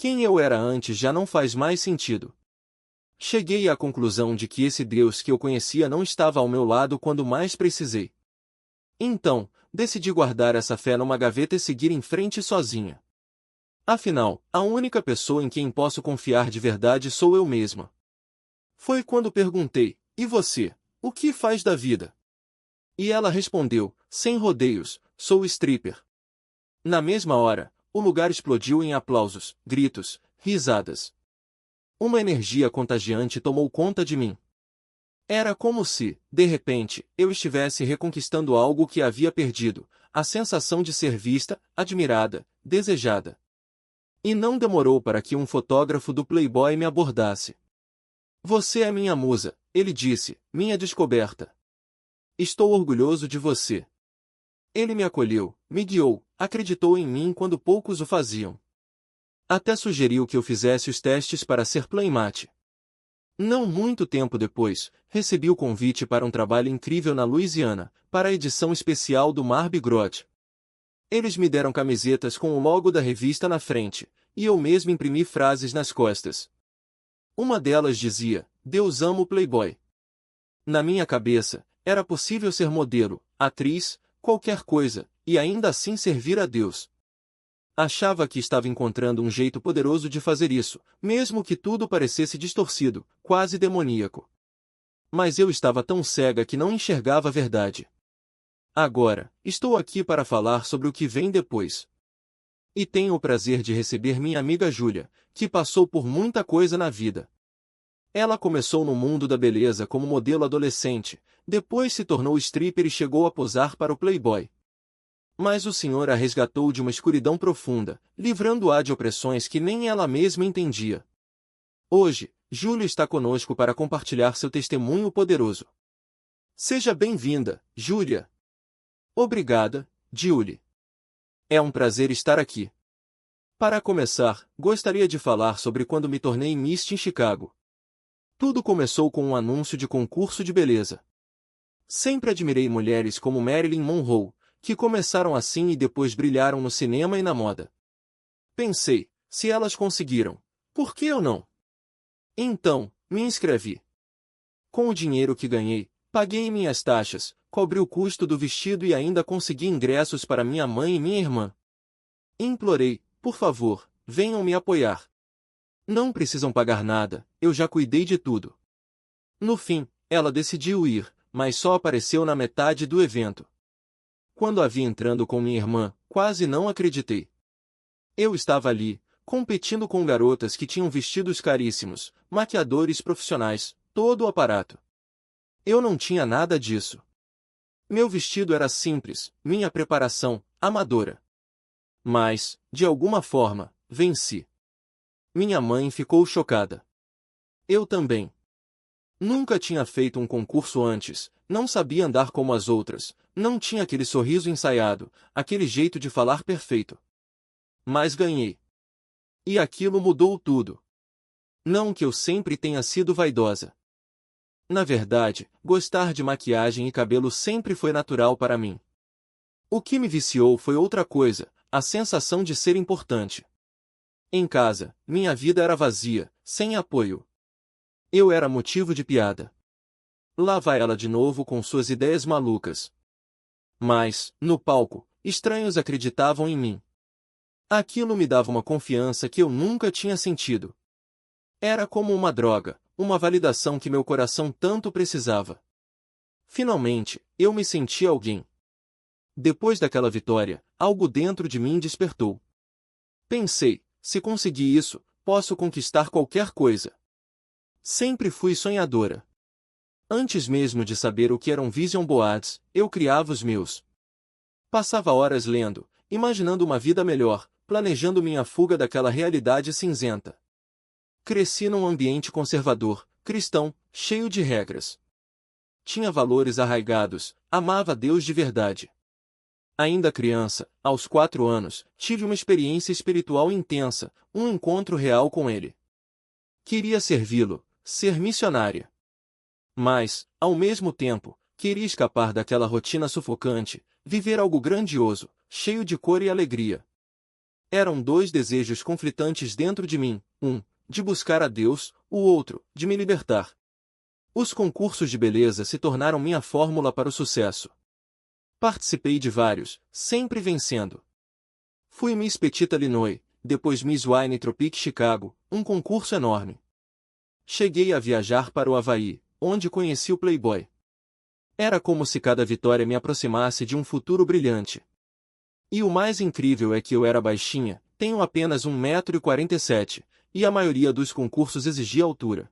Quem eu era antes já não faz mais sentido. Cheguei à conclusão de que esse Deus que eu conhecia não estava ao meu lado quando mais precisei. Então, decidi guardar essa fé numa gaveta e seguir em frente sozinha. Afinal, a única pessoa em quem posso confiar de verdade sou eu mesma. Foi quando perguntei: e você? O que faz da vida? E ela respondeu, sem rodeios: sou stripper. Na mesma hora, o lugar explodiu em aplausos, gritos, risadas. Uma energia contagiante tomou conta de mim. Era como se, de repente, eu estivesse reconquistando algo que havia perdido, a sensação de ser vista, admirada, desejada. E não demorou para que um fotógrafo do Playboy me abordasse. Você é minha musa, ele disse, minha descoberta. Estou orgulhoso de você. Ele me acolheu, me guiou, acreditou em mim quando poucos o faziam. Até sugeriu que eu fizesse os testes para ser playmate. Não muito tempo depois, recebi o convite para um trabalho incrível na Louisiana, para a edição especial do Mardi Gras. Eles me deram camisetas com o logo da revista na frente, e eu mesmo imprimi frases nas costas. Uma delas dizia: Deus ama o Playboy. Na minha cabeça, era possível ser modelo, atriz, qualquer coisa, e ainda assim servir a Deus. Achava que estava encontrando um jeito poderoso de fazer isso, mesmo que tudo parecesse distorcido, quase demoníaco. Mas eu estava tão cega que não enxergava a verdade. Agora, estou aqui para falar sobre o que vem depois. E tenho o prazer de receber minha amiga Júlia, que passou por muita coisa na vida. Ela começou no mundo da beleza como modelo adolescente, depois se tornou stripper e chegou a posar para o Playboy. Mas o Senhor a resgatou de uma escuridão profunda, livrando-a de opressões que nem ela mesma entendia. Hoje, Júlia está conosco para compartilhar seu testemunho poderoso. Seja bem-vinda, Júlia. Obrigada, Julie. É um prazer estar aqui. Para começar, gostaria de falar sobre quando me tornei Miss em Chicago. Tudo começou com um anúncio de concurso de beleza. Sempre admirei mulheres como Marilyn Monroe, que começaram assim e depois brilharam no cinema e na moda. Pensei, se elas conseguiram, por que eu não? Então, me inscrevi. Com o dinheiro que ganhei, paguei minhas taxas, cobri o custo do vestido e ainda consegui ingressos para minha mãe e minha irmã. Implorei, por favor, venham me apoiar. Não precisam pagar nada, eu já cuidei de tudo. No fim, ela decidiu ir, mas só apareceu na metade do evento. Quando a vi entrando com minha irmã, quase não acreditei. Eu estava ali, competindo com garotas que tinham vestidos caríssimos, maquiadores profissionais, todo o aparato. Eu não tinha nada disso. Meu vestido era simples, minha preparação, amadora. Mas, de alguma forma, venci. Minha mãe ficou chocada. Eu também. Nunca tinha feito um concurso antes, não sabia andar como as outras, não tinha aquele sorriso ensaiado, aquele jeito de falar perfeito. Mas ganhei. E aquilo mudou tudo. Não que eu sempre tenha sido vaidosa. Na verdade, gostar de maquiagem e cabelo sempre foi natural para mim. O que me viciou foi outra coisa, a sensação de ser importante. Em casa, minha vida era vazia, sem apoio. Eu era motivo de piada. Lá vai ela de novo com suas ideias malucas. Mas, no palco, estranhos acreditavam em mim. Aquilo me dava uma confiança que eu nunca tinha sentido. Era como uma droga, uma validação que meu coração tanto precisava. Finalmente, eu me senti alguém. Depois daquela vitória, algo dentro de mim despertou. Pensei, se conseguir isso, posso conquistar qualquer coisa. Sempre fui sonhadora. Antes mesmo de saber o que eram vision boards, eu criava os meus. Passava horas lendo, imaginando uma vida melhor, planejando minha fuga daquela realidade cinzenta. Cresci num ambiente conservador, cristão, cheio de regras. Tinha valores arraigados, amava Deus de verdade. Ainda criança, aos 4 anos, tive uma experiência espiritual intensa, um encontro real com Ele. Queria servi-lo, ser missionária. Mas, ao mesmo tempo, queria escapar daquela rotina sufocante, viver algo grandioso, cheio de cor e alegria. Eram dois desejos conflitantes dentro de mim, um, de buscar a Deus, o outro, de me libertar. Os concursos de beleza se tornaram minha fórmula para o sucesso. Participei de vários, sempre vencendo. Fui Miss Petita Illinois, depois Miss Wine Tropic Chicago, um concurso enorme. Cheguei a viajar para o Havaí, onde conheci o Playboy. Era como se cada vitória me aproximasse de um futuro brilhante. E o mais incrível é que eu era baixinha, tenho apenas 1,47 m, e a maioria dos concursos exigia altura.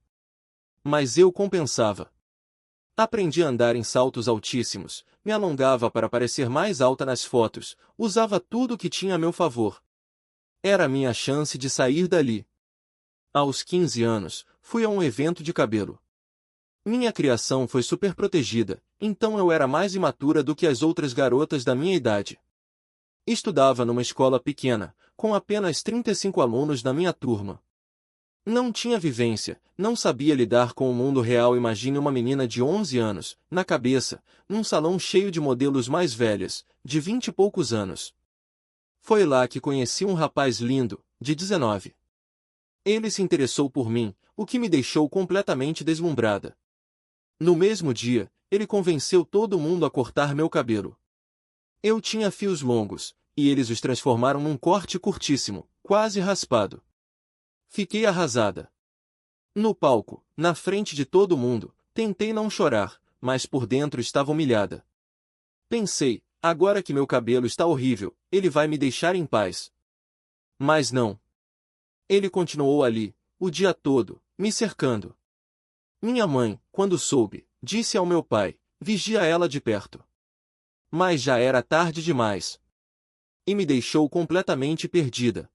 Mas eu compensava. Aprendi a andar em saltos altíssimos, me alongava para parecer mais alta nas fotos, usava tudo o que tinha a meu favor. Era a minha chance de sair dali. Aos 15 anos, fui a um evento de cabelo. Minha criação foi super protegida, então eu era mais imatura do que as outras garotas da minha idade. Estudava numa escola pequena, com apenas 35 alunos na minha turma. Não tinha vivência, não sabia lidar com o mundo real. Imagine uma menina de 11 anos, na cabeça, num salão cheio de modelos mais velhas, de 20 e poucos anos. Foi lá que conheci um rapaz lindo, de 19. Ele se interessou por mim, o que me deixou completamente deslumbrada. No mesmo dia, ele convenceu todo mundo a cortar meu cabelo. Eu tinha fios longos, e eles os transformaram num corte curtíssimo, quase raspado. Fiquei arrasada. No palco, na frente de todo mundo, tentei não chorar, mas por dentro estava humilhada. Pensei, agora que meu cabelo está horrível, ele vai me deixar em paz. Mas não. Ele continuou ali, o dia todo, me cercando. Minha mãe, quando soube, disse ao meu pai, vigia ela de perto. Mas já era tarde demais. E me deixou completamente perdida.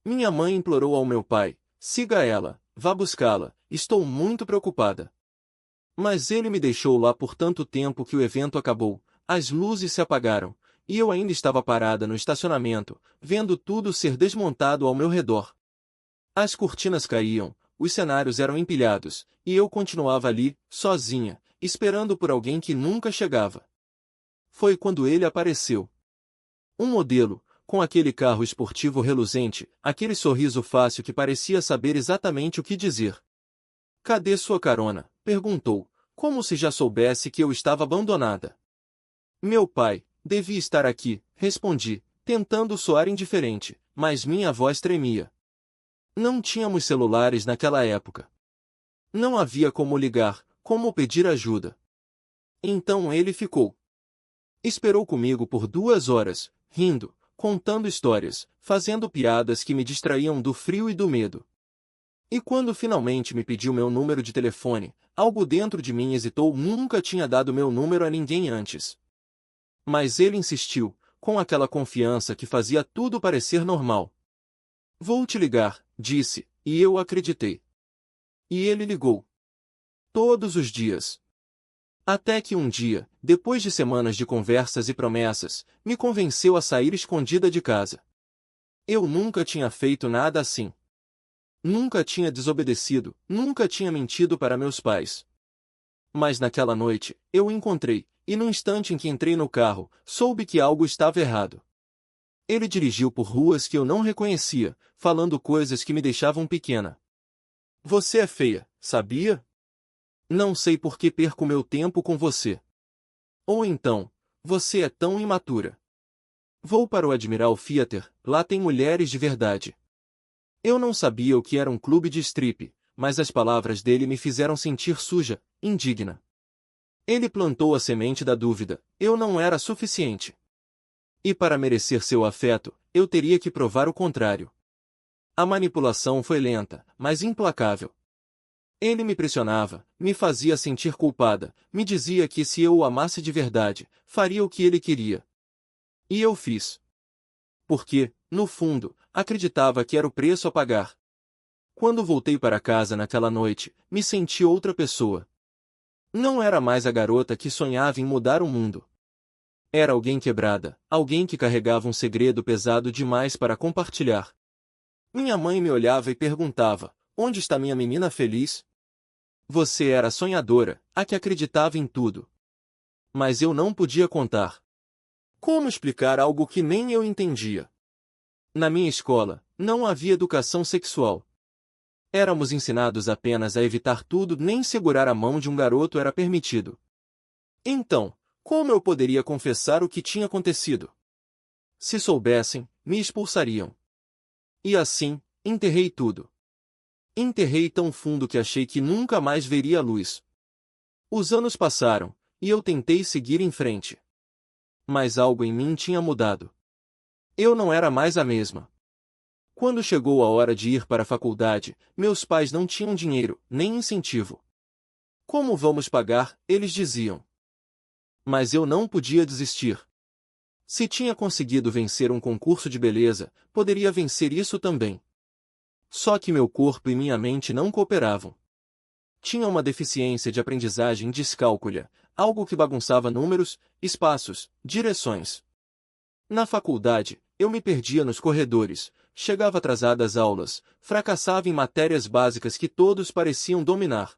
Minha mãe implorou ao meu pai, siga ela, vá buscá-la, estou muito preocupada. Mas ele me deixou lá por tanto tempo que o evento acabou, as luzes se apagaram, e eu ainda estava parada no estacionamento, vendo tudo ser desmontado ao meu redor. As cortinas caíam, os cenários eram empilhados, e eu continuava ali, sozinha, esperando por alguém que nunca chegava. Foi quando ele apareceu. Um modelo, com aquele carro esportivo reluzente, aquele sorriso fácil que parecia saber exatamente o que dizer. Cadê sua carona? Perguntou, como se já soubesse que eu estava abandonada. Meu pai, devia estar aqui, respondi, tentando soar indiferente, mas minha voz tremia. Não tínhamos celulares naquela época. Não havia como ligar, como pedir ajuda. Então ele ficou. Esperou comigo por 2 horas, rindo, contando histórias, fazendo piadas que me distraíam do frio e do medo. E quando finalmente me pediu meu número de telefone, algo dentro de mim hesitou. Nunca tinha dado meu número a ninguém antes. Mas ele insistiu, com aquela confiança que fazia tudo parecer normal. Vou te ligar, disse, e eu acreditei. E ele ligou. Todos os dias. Até que um dia, depois de semanas de conversas e promessas, me convenceu a sair escondida de casa. Eu nunca tinha feito nada assim. Nunca tinha desobedecido, nunca tinha mentido para meus pais. Mas naquela noite, eu o encontrei, e no instante em que entrei no carro, soube que algo estava errado. Ele dirigiu por ruas que eu não reconhecia, falando coisas que me deixavam pequena. Você é feia, sabia? Não sei por que perco meu tempo com você. Ou então, você é tão imatura. Vou para o Admiral Theater, lá tem mulheres de verdade. Eu não sabia o que era um clube de strip, mas as palavras dele me fizeram sentir suja, indigna. Ele plantou a semente da dúvida, eu não era suficiente. E para merecer seu afeto, eu teria que provar o contrário. A manipulação foi lenta, mas implacável. Ele me pressionava, me fazia sentir culpada, me dizia que se eu o amasse de verdade, faria o que ele queria. E eu fiz. Porque, no fundo, acreditava que era o preço a pagar. Quando voltei para casa naquela noite, me senti outra pessoa. Não era mais a garota que sonhava em mudar o mundo. Era alguém quebrada, alguém que carregava um segredo pesado demais para compartilhar. Minha mãe me olhava e perguntava, onde está minha menina feliz? Você era a sonhadora, a que acreditava em tudo. Mas eu não podia contar. Como explicar algo que nem eu entendia? Na minha escola, não havia educação sexual. Éramos ensinados apenas a evitar tudo, nem segurar a mão de um garoto era permitido. Então, como eu poderia confessar o que tinha acontecido? Se soubessem, me expulsariam. E assim, enterrei tudo. Enterrei tão fundo que achei que nunca mais veria a luz. Os anos passaram, e eu tentei seguir em frente. Mas algo em mim tinha mudado. Eu não era mais a mesma. Quando chegou a hora de ir para a faculdade, meus pais não tinham dinheiro, nem incentivo. Como vamos pagar? Eles diziam. Mas eu não podia desistir. Se tinha conseguido vencer um concurso de beleza, poderia vencer isso também. Só que meu corpo e minha mente não cooperavam. Tinha uma deficiência de aprendizagem descálculia, algo que bagunçava números, espaços, direções. Na faculdade, eu me perdia nos corredores, chegava atrasado às aulas, fracassava em matérias básicas que todos pareciam dominar.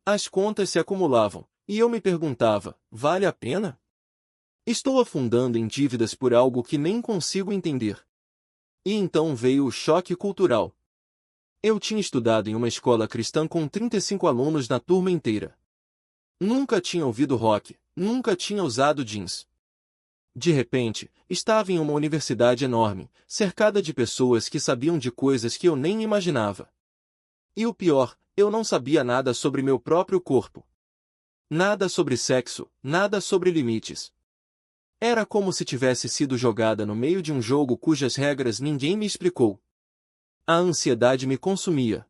As contas se acumulavam, e eu me perguntava, vale a pena? Estou afundando em dívidas por algo que nem consigo entender. E então veio o choque cultural. Eu tinha estudado em uma escola cristã com 35 alunos na turma inteira. Nunca tinha ouvido rock, nunca tinha usado jeans. De repente, estava em uma universidade enorme, cercada de pessoas que sabiam de coisas que eu nem imaginava. E o pior, eu não sabia nada sobre meu próprio corpo. Nada sobre sexo, nada sobre limites. Era como se tivesse sido jogada no meio de um jogo cujas regras ninguém me explicou. A ansiedade me consumia.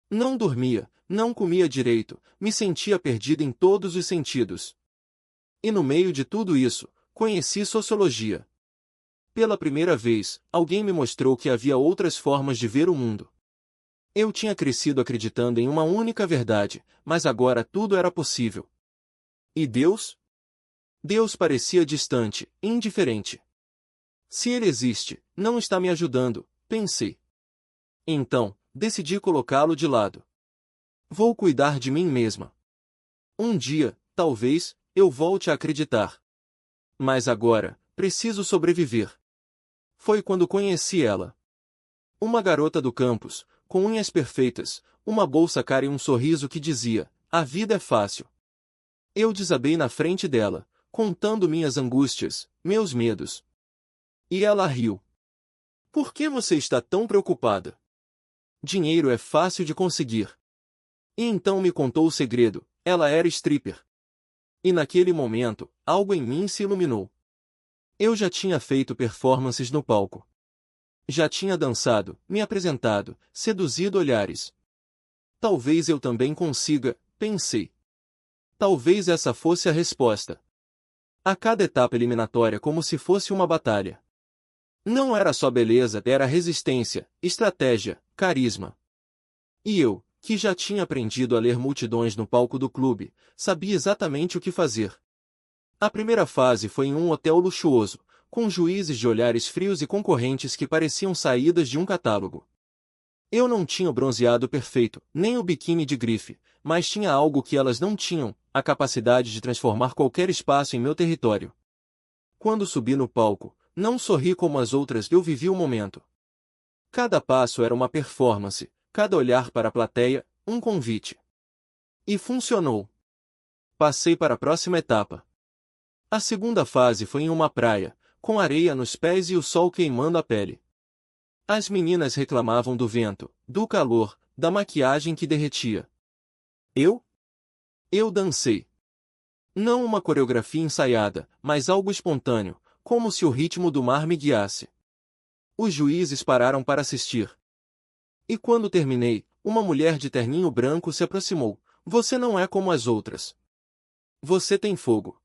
Não dormia, não comia direito, me sentia perdida em todos os sentidos. E no meio de tudo isso, conheci sociologia. Pela primeira vez, alguém me mostrou que havia outras formas de ver o mundo. Eu tinha crescido acreditando em uma única verdade, mas agora tudo era possível. E Deus? Deus parecia distante, indiferente. Se ele existe, não está me ajudando, pensei. Então, decidi colocá-lo de lado. Vou cuidar de mim mesma. Um dia, talvez, eu volte a acreditar. Mas agora, preciso sobreviver. Foi quando conheci ela. Uma garota do campus, com unhas perfeitas, uma bolsa cara e um sorriso que dizia, a vida é fácil. Eu desabei na frente dela, contando minhas angústias, meus medos. E ela riu. Por que você está tão preocupada? Dinheiro é fácil de conseguir. E então me contou o segredo, ela era stripper. E naquele momento, algo em mim se iluminou. Eu já tinha feito performances no palco. Já tinha dançado, me apresentado, seduzido olhares. Talvez eu também consiga, pensei. Talvez essa fosse a resposta. A cada etapa eliminatória como se fosse uma batalha. Não era só beleza, era resistência, estratégia, carisma. E eu, que já tinha aprendido a ler multidões no palco do clube, sabia exatamente o que fazer. A primeira fase foi em um hotel luxuoso, com juízes de olhares frios e concorrentes que pareciam saídas de um catálogo. Eu não tinha o bronzeado perfeito, nem o biquíni de grife, mas tinha algo que elas não tinham, a capacidade de transformar qualquer espaço em meu território. Quando subi no palco, não sorri como as outras, eu vivi o momento. Cada passo era uma performance, cada olhar para a plateia, um convite. E funcionou. Passei para a próxima etapa. A segunda fase foi em uma praia, com areia nos pés e o sol queimando a pele. As meninas reclamavam do vento, do calor, da maquiagem que derretia. Eu dancei. Não uma coreografia ensaiada, mas algo espontâneo, como se o ritmo do mar me guiasse. Os juízes pararam para assistir. E quando terminei, uma mulher de terninho branco se aproximou. Você não é como as outras. Você tem fogo.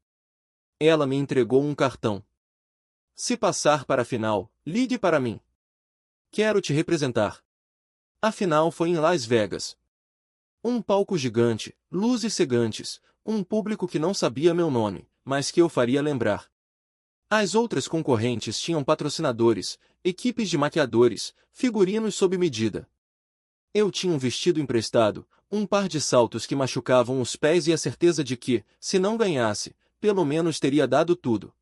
Ela me entregou um cartão. Se passar para a final, ligue para mim. Quero te representar. A final foi em Las Vegas. Um palco gigante, luzes cegantes, um público que não sabia meu nome, mas que eu faria lembrar. As outras concorrentes tinham patrocinadores, equipes de maquiadores, figurinos sob medida. Eu tinha um vestido emprestado, um par de saltos que machucavam os pés e a certeza de que, se não ganhasse, pelo menos teria dado tudo.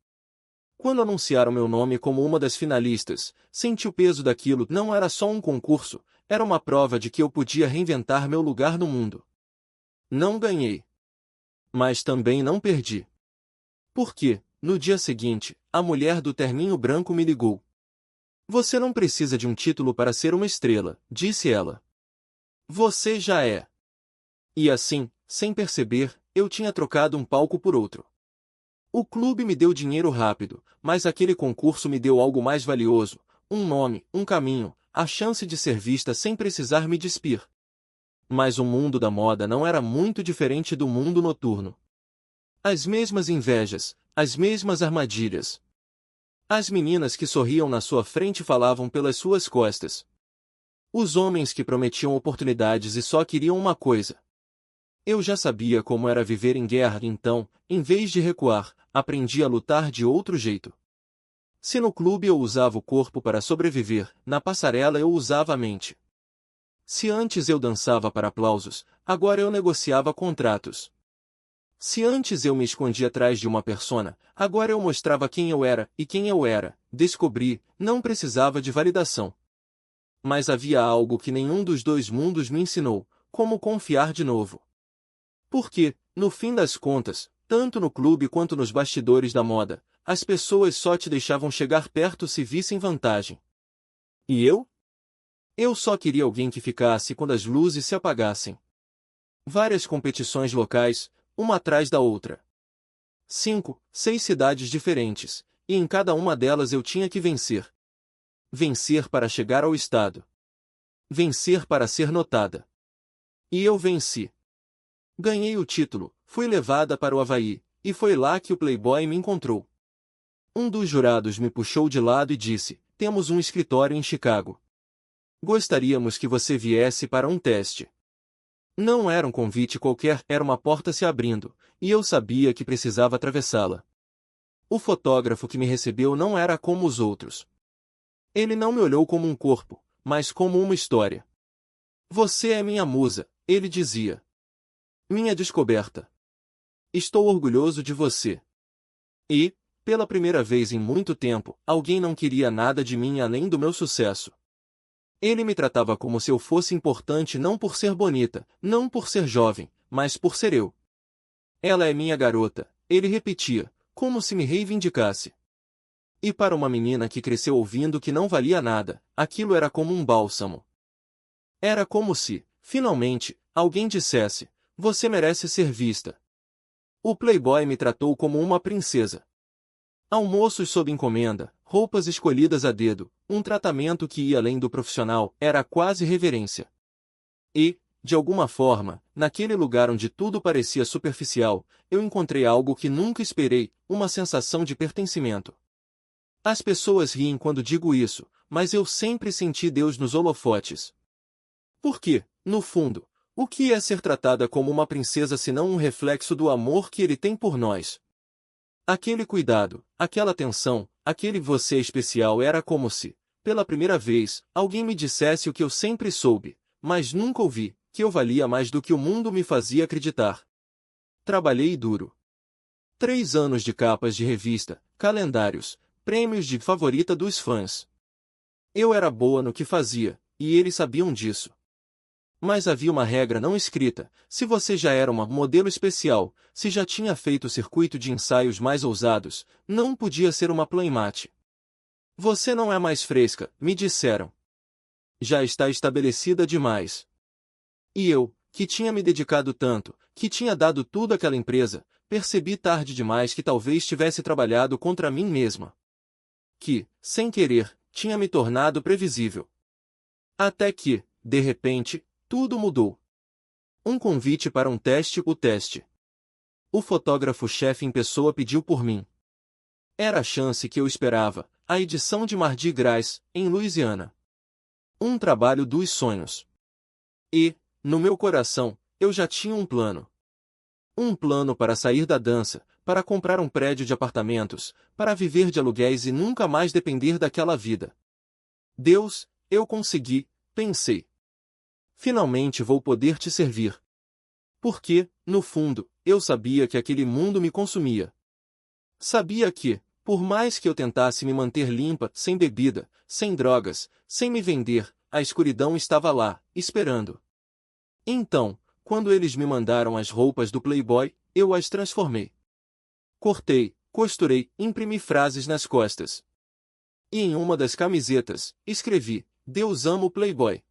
Quando anunciaram meu nome como uma das finalistas, senti o peso daquilo. Não era só um concurso, era uma prova de que eu podia reinventar meu lugar no mundo. Não ganhei. Mas também não perdi. Porque, no dia seguinte, a mulher do terninho branco me ligou. Você não precisa de um título para ser uma estrela, disse ela. Você já é. E assim, sem perceber, eu tinha trocado um palco por outro. O clube me deu dinheiro rápido, mas aquele concurso me deu algo mais valioso, um nome, um caminho, a chance de ser vista sem precisar me despir. Mas o mundo da moda não era muito diferente do mundo noturno. As mesmas invejas, as mesmas armadilhas. As meninas que sorriam na sua frente falavam pelas suas costas. Os homens que prometiam oportunidades e só queriam uma coisa. Eu já sabia como era viver em guerra, então, em vez de recuar, aprendi a lutar de outro jeito. Se no clube eu usava o corpo para sobreviver, na passarela eu usava a mente. Se antes eu dançava para aplausos, agora eu negociava contratos. Se antes eu me escondia atrás de uma persona, agora eu mostrava quem eu era, e quem eu era, descobri, não precisava de validação. Mas havia algo que nenhum dos dois mundos me ensinou, como confiar de novo. Porque, no fim das contas, tanto no clube quanto nos bastidores da moda, as pessoas só te deixavam chegar perto se vissem vantagem. E eu? Eu só queria alguém que ficasse quando as luzes se apagassem. Várias competições locais, uma atrás da outra. 5, 6 cidades diferentes, e em cada uma delas eu tinha que vencer. Vencer para chegar ao estado. Vencer para ser notada. E eu venci. Ganhei o título, fui levada para o Havaí, e foi lá que o Playboy me encontrou. Um dos jurados me puxou de lado e disse: temos um escritório em Chicago. Gostaríamos que você viesse para um teste. Não era um convite qualquer, era uma porta se abrindo, e eu sabia que precisava atravessá-la. O fotógrafo que me recebeu não era como os outros. Ele não me olhou como um corpo, mas como uma história. Você é minha musa, ele dizia. Minha descoberta. Estou orgulhoso de você. E, pela primeira vez em muito tempo, alguém não queria nada de mim além do meu sucesso. Ele me tratava como se eu fosse importante não por ser bonita, não por ser jovem, mas por ser eu. Ela é minha garota, ele repetia, como se me reivindicasse. E para uma menina que cresceu ouvindo que não valia nada, aquilo era como um bálsamo. Era como se, finalmente, alguém dissesse: você merece ser vista. O Playboy me tratou como uma princesa. Almoços sob encomenda, roupas escolhidas a dedo, um tratamento que ia além do profissional, era quase reverência. E, de alguma forma, naquele lugar onde tudo parecia superficial, eu encontrei algo que nunca esperei, uma sensação de pertencimento. As pessoas riem quando digo isso, mas eu sempre senti Deus nos holofotes. Porque, no fundo, o que é ser tratada como uma princesa senão um reflexo do amor que ele tem por nós? Aquele cuidado, aquela atenção, aquele você especial era como se, pela primeira vez, alguém me dissesse o que eu sempre soube, mas nunca ouvi, que eu valia mais do que o mundo me fazia acreditar. Trabalhei duro. 3 anos de capas de revista, calendários, prêmios de favorita dos fãs. Eu era boa no que fazia, e eles sabiam disso. Mas havia uma regra não escrita: se você já era uma modelo especial, se já tinha feito o circuito de ensaios mais ousados, não podia ser uma playmate. Você não é mais fresca, me disseram. Já está estabelecida demais. E eu, que tinha me dedicado tanto, que tinha dado tudo àquela empresa, percebi tarde demais que talvez tivesse trabalhado contra mim mesma. Que, sem querer, tinha me tornado previsível. Até que, de repente, tudo mudou. Um convite para um teste, o teste. O fotógrafo-chefe em pessoa pediu por mim. Era a chance que eu esperava, a edição de Mardi Gras, em Louisiana. Um trabalho dos sonhos. E, no meu coração, eu já tinha um plano. Um plano para sair da dança, para comprar um prédio de apartamentos, para viver de aluguéis e nunca mais depender daquela vida. Deus, eu consegui, pensei. Finalmente vou poder te servir. Porque, no fundo, eu sabia que aquele mundo me consumia. Sabia que, Por mais que eu tentasse me manter limpa, sem bebida, sem drogas, sem me vender, a escuridão estava lá, esperando. Então, quando eles me mandaram as roupas do Playboy, eu as transformei. Cortei, costurei, imprimi frases nas costas. E em uma das camisetas, escrevi: Deus ama o Playboy.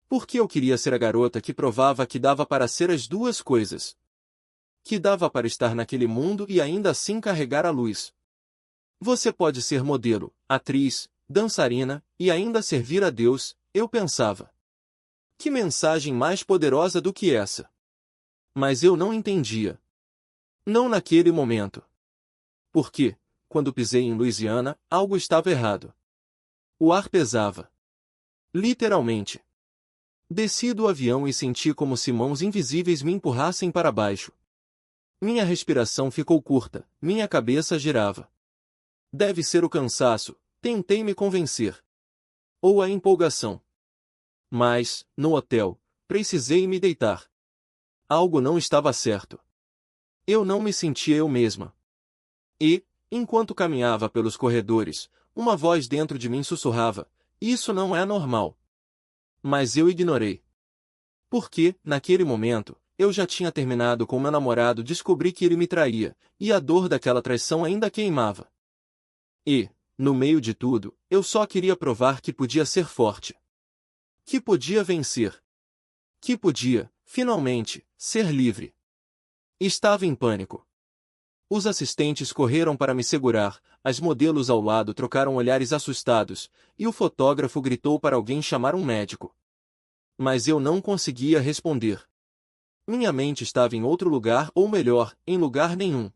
Porque eu queria ser a garota que provava que dava para ser as duas coisas. Que dava para estar naquele mundo e ainda assim carregar a luz. Você pode ser modelo, atriz, dançarina, e ainda servir a Deus, eu pensava. Que mensagem mais poderosa do que essa? Mas eu não entendia. Não naquele momento. Porque, quando pisei em Louisiana, algo estava errado. O ar pesava. Literalmente. Desci do avião e senti como se mãos invisíveis me empurrassem para baixo. Minha respiração ficou curta, minha cabeça girava. Deve ser o cansaço, tentei me convencer. Ou a empolgação. Mas, no hotel, precisei me deitar. Algo não estava certo. Eu não me sentia eu mesma. E, enquanto caminhava pelos corredores, uma voz dentro de mim sussurrava: isso não é normal. Mas eu ignorei. Porque, naquele momento, eu já tinha terminado com meu namorado, descobri que ele me traía, e a dor daquela traição ainda queimava. E, no meio de tudo, eu só queria provar que podia ser forte. Que podia vencer. Que podia, finalmente, ser livre. Estava em pânico. Os assistentes correram para me segurar, as modelos ao lado trocaram olhares assustados, e o fotógrafo gritou para alguém chamar um médico. Mas eu não conseguia responder. Minha mente estava em outro lugar, ou melhor, em lugar nenhum.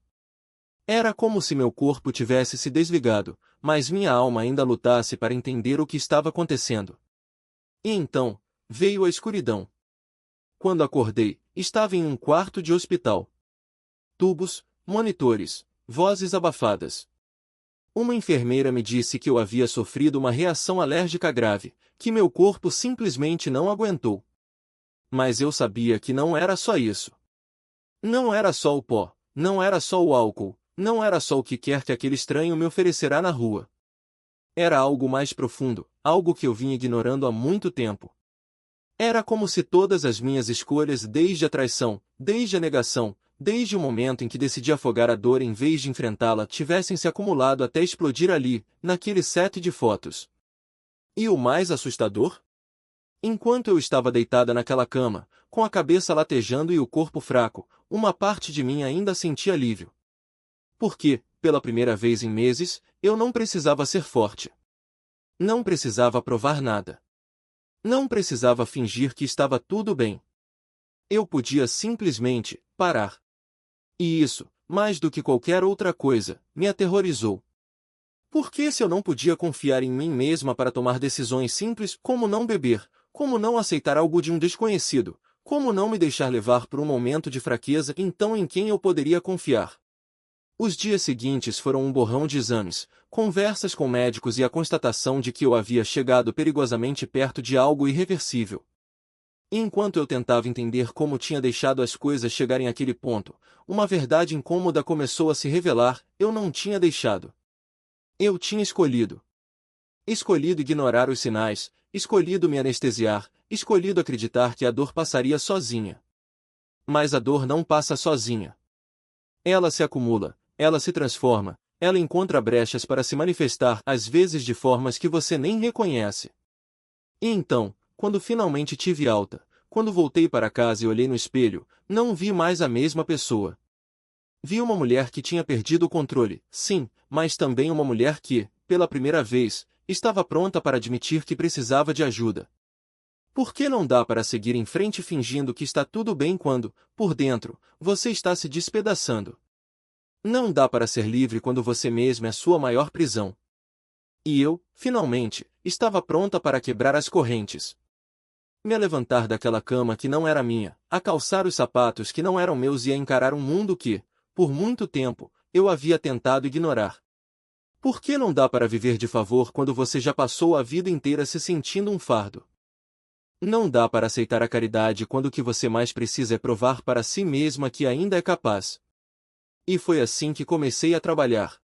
Era como se meu corpo tivesse se desligado, mas minha alma ainda lutasse para entender o que estava acontecendo. E então, veio a escuridão. Quando acordei, estava em um quarto de hospital. Tubos, monitores, vozes abafadas. Uma enfermeira me disse que eu havia sofrido uma reação alérgica grave, que meu corpo simplesmente não aguentou. Mas eu sabia que não era só isso. Não era só o pó, não era só o álcool, não era só o que quer que aquele estranho me oferecerá na rua. Era algo mais profundo, algo que eu vinha ignorando há muito tempo. Era como se todas as minhas escolhas, desde a traição, desde a negação, desde o momento em que decidi afogar a dor em vez de enfrentá-la, tivessem se acumulado até explodir ali, naquele set de fotos. E o mais assustador? Enquanto eu estava deitada naquela cama, com a cabeça latejando e o corpo fraco, uma parte de mim ainda sentia alívio. Porque, pela primeira vez em meses, eu não precisava ser forte. Não precisava provar nada. Não precisava fingir que estava tudo bem. Eu podia simplesmente parar. E isso, mais do que qualquer outra coisa, me aterrorizou. Por que se eu não podia confiar em mim mesma para tomar decisões simples, como não beber, como não aceitar algo de um desconhecido, como não me deixar levar por um momento de fraqueza, então em quem eu poderia confiar? Os dias seguintes foram um borrão de exames, conversas com médicos e a constatação de que eu havia chegado perigosamente perto de algo irreversível. E enquanto eu tentava entender como tinha deixado as coisas chegarem àquele ponto, uma verdade incômoda começou a se revelar: eu não tinha deixado. Eu tinha escolhido. Escolhido ignorar os sinais, escolhido me anestesiar, escolhido acreditar que a dor passaria sozinha. Mas a dor não passa sozinha. Ela se acumula, ela se transforma, ela encontra brechas para se manifestar, às vezes de formas que você nem reconhece. E então, quando finalmente tive alta, quando voltei para casa e olhei no espelho, não vi mais a mesma pessoa. Vi uma mulher que tinha perdido o controle, sim, mas também uma mulher que, pela primeira vez, estava pronta para admitir que precisava de ajuda. Por que não dá para seguir em frente fingindo que está tudo bem quando, por dentro, você está se despedaçando? Não dá para ser livre quando você mesmo é sua maior prisão. E eu, finalmente, estava pronta para quebrar as correntes. Me levantar daquela cama que não era minha, a calçar os sapatos que não eram meus e a encarar um mundo que, por muito tempo, eu havia tentado ignorar. Por que não dá para viver de favor quando você já passou a vida inteira se sentindo um fardo? Não dá para aceitar a caridade quando o que você mais precisa é provar para si mesma que ainda é capaz. E foi assim que comecei a trabalhar.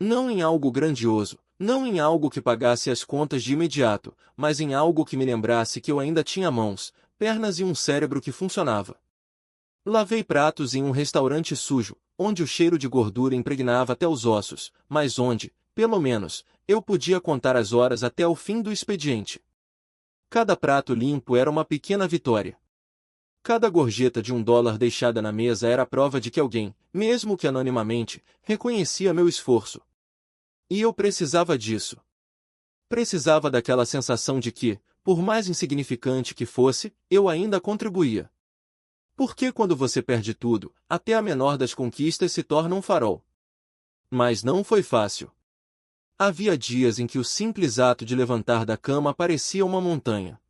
Não em algo grandioso, não em algo que pagasse as contas de imediato, mas em algo que me lembrasse que eu ainda tinha mãos, pernas e um cérebro que funcionava. Lavei pratos em um restaurante sujo, onde o cheiro de gordura impregnava até os ossos, mas onde, pelo menos, eu podia contar as horas até o fim do expediente. Cada prato limpo era uma pequena vitória. Cada gorjeta de $1 deixada na mesa era a prova de que alguém, mesmo que anonimamente, reconhecia meu esforço. E eu precisava disso. Precisava daquela sensação de que, por mais insignificante que fosse, eu ainda contribuía. Porque quando você perde tudo, até a menor das conquistas se torna um farol. Mas não foi fácil. Havia dias em que o simples ato de levantar da cama parecia uma montanha.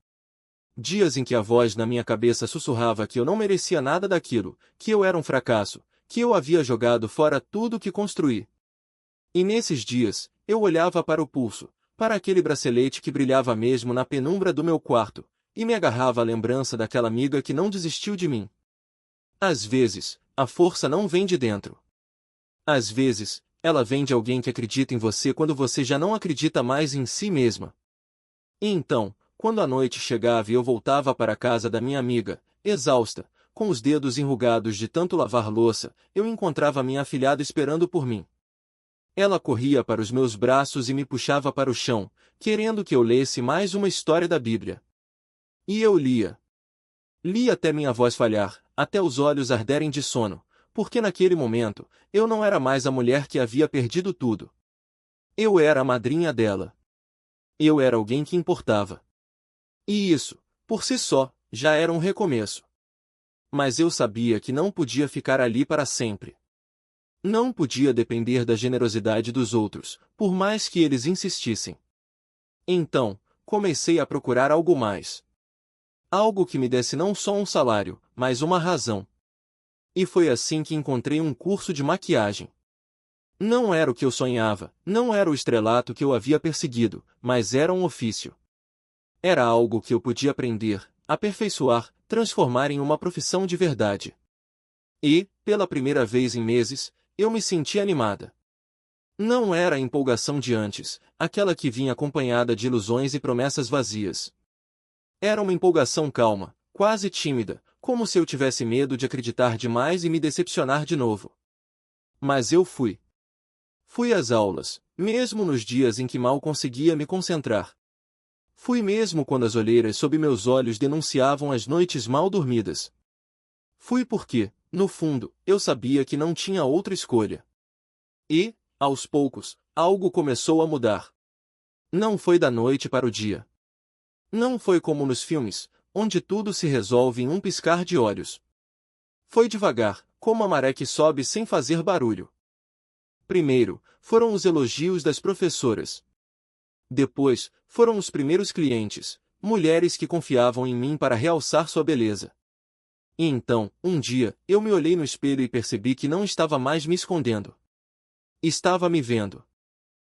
Dias em que a voz na minha cabeça sussurrava que eu não merecia nada daquilo, que eu era um fracasso, que eu havia jogado fora tudo que construí. E nesses dias, eu olhava para o pulso, para aquele bracelete que brilhava mesmo na penumbra do meu quarto, e me agarrava à lembrança daquela amiga que não desistiu de mim. Às vezes, a força não vem de dentro. Às vezes, ela vem de alguém que acredita em você quando você já não acredita mais em si mesma. E então, quando a noite chegava e eu voltava para a casa da minha amiga, exausta, com os dedos enrugados de tanto lavar louça, eu encontrava minha afilhada esperando por mim. Ela corria para os meus braços e me puxava para o chão, querendo que eu lesse mais uma história da Bíblia. E eu lia. Li até minha voz falhar, até os olhos arderem de sono, porque naquele momento, eu não era mais a mulher que havia perdido tudo. Eu era a madrinha dela. Eu era alguém que importava. E isso, por si só, já era um recomeço. Mas eu sabia que não podia ficar ali para sempre. Não podia depender da generosidade dos outros, por mais que eles insistissem. Então, comecei a procurar algo mais. Algo que me desse não só um salário, mas uma razão. E foi assim que encontrei um curso de maquiagem. Não era o que eu sonhava, não era o estrelato que eu havia perseguido, mas era um ofício. Era algo que eu podia aprender, aperfeiçoar, transformar em uma profissão de verdade. E, pela primeira vez em meses, eu me senti animada. Não era a empolgação de antes, aquela que vinha acompanhada de ilusões e promessas vazias. Era uma empolgação calma, quase tímida, como se eu tivesse medo de acreditar demais e me decepcionar de novo. Mas eu fui. Fui às aulas, mesmo nos dias em que mal conseguia me concentrar. Fui mesmo quando as olheiras sob meus olhos denunciavam as noites mal dormidas. Fui porque, no fundo, eu sabia que não tinha outra escolha. E, aos poucos, algo começou a mudar. Não foi da noite para o dia. Não foi como nos filmes, onde tudo se resolve em um piscar de olhos. Foi devagar, como a maré que sobe sem fazer barulho. Primeiro, foram os elogios das professoras. Depois, foram os primeiros clientes, mulheres que confiavam em mim para realçar sua beleza. E então, um dia, eu me olhei no espelho e percebi que não estava mais me escondendo. Estava me vendo.